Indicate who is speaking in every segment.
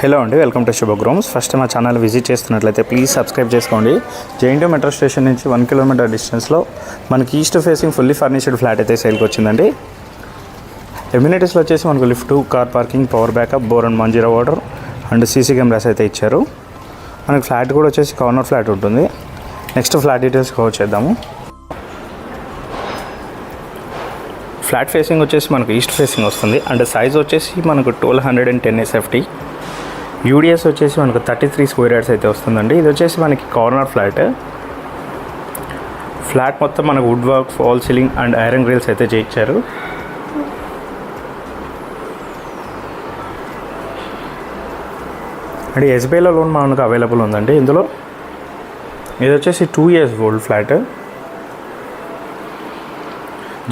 Speaker 1: Hello అండి, welcome to Shubhagrooms. First మా channel visit చేస్తున్నట్లయితే ప్లీజ్ సబ్స్క్రైబ్ చేసుకోండి. జేఎన్టీయూ మెట్రో స్టేషన్ నుంచి 1 కిలోమీటర్ డిస్టెన్స్లో మనకి east facing fully furnished flat అయితే సేల్కి వచ్చిందండి. ఎమ్యూనిటీస్లో వచ్చేసి మనకు lift, car parking, power backup, bore and Manjira water and CC cameras అయితే ఇచ్చారు. మనకి ఫ్లాట్ కూడా వచ్చేసి కార్నర్ ఫ్లాట్ ఉంటుంది. నెక్స్ట్ ఫ్లాట్ డీటెయిల్స్ కవర్ చేద్దాము. ఫ్లాట్ ఫేసింగ్ వచ్చేసి మనకు ఈస్ట్ ఫేసింగ్ వస్తుంది అండ్ సైజ్ వచ్చేసి మనకు 1210 SFT. యూడిఎస్ వచ్చేసి మనకు 33 స్క్వేర్ యార్డ్స్ అయితే వస్తుందండి. ఇది వచ్చేసి మనకి కార్నర్ ఫ్లాట్ మొత్తం మనకు wood work, fall ceiling and iron grills అయితే చేయించారు. అండ్ ఎస్బీఐలో లోన్ మనకు అవైలబుల్ ఉందండి. ఇందులో ఇది వచ్చేసి 2 years old flat.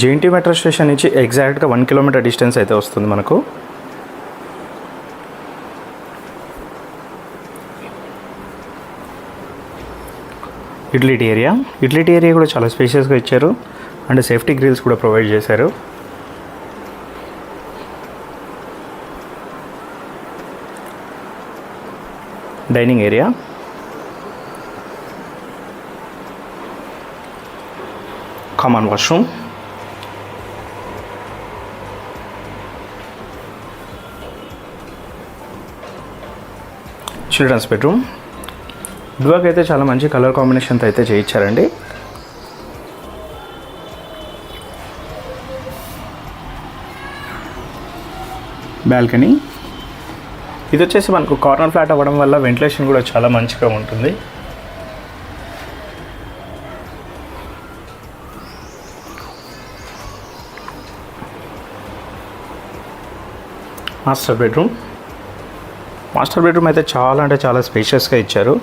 Speaker 1: JNTU metro station నుంచి ఎగ్జాక్ట్గా 1 కిలోమీటర్ డిస్టెన్స్ అయితే వస్తుంది మనకు. యూటిలిటీ ఏరియా కూడా చాలా స్పేషియస్గా ఇచ్చారు అండ్ సేఫ్టీ గ్రిల్స్ కూడా ప్రొవైడ్ చేశారు. Dining area, common washroom, childrens bedroom. Wood అయితే చాలా మంచి కలర్ కాంబినేషన్తో అయితే చేయించారండి. బాల్కనీ, ఇది వచ్చేసి మనకు కార్నర్ ఫ్లాట్ అవ్వడం వల్ల వెంటిలేషన్ కూడా చాలా మంచిగా ఉంటుంది. మాస్టర్ బెడ్రూమ్ అయితే చాలా స్పేషియస్గా ఇచ్చారు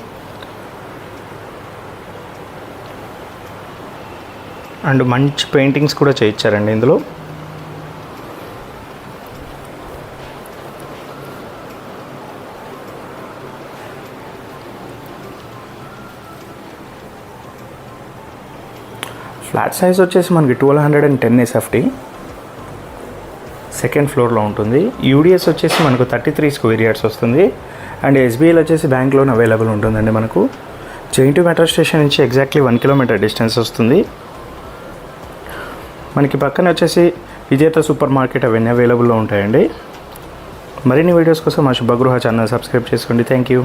Speaker 1: అండ్ మంచి పెయింటింగ్స్ కూడా చేయించారండి ఇందులో. ఫ్లాట్ సైజ్ వచ్చేసి మనకి 1210 SFT. సెకండ్ ఫ్లోర్లో ఉంటుంది. యూడిఎస్ వచ్చేసి మనకు 33 స్క్వేర్ యార్డ్స్ వస్తుంది అండ్ ఎస్బీఐలో వచ్చేసి బ్యాంక్ లోన్ అవైలబుల్ ఉంటుందండి మనకు. జేఎన్టీయూ మెట్రో స్టేషన్ నుంచి ఎగ్జాక్ట్లీ 1 కిలోమీటర్ డిస్టెన్స్ వస్తుంది. మనకి పక్కన వచ్చేసి విజేత సూపర్ మార్కెట్ అవన్నీ అవైలబుల్లో ఉంటాయండి. మరిన్ని వీడియోస్ కోసం మా శుభగృహ ఛానల్ సబ్స్క్రైబ్ చేసుకోండి. Thank you.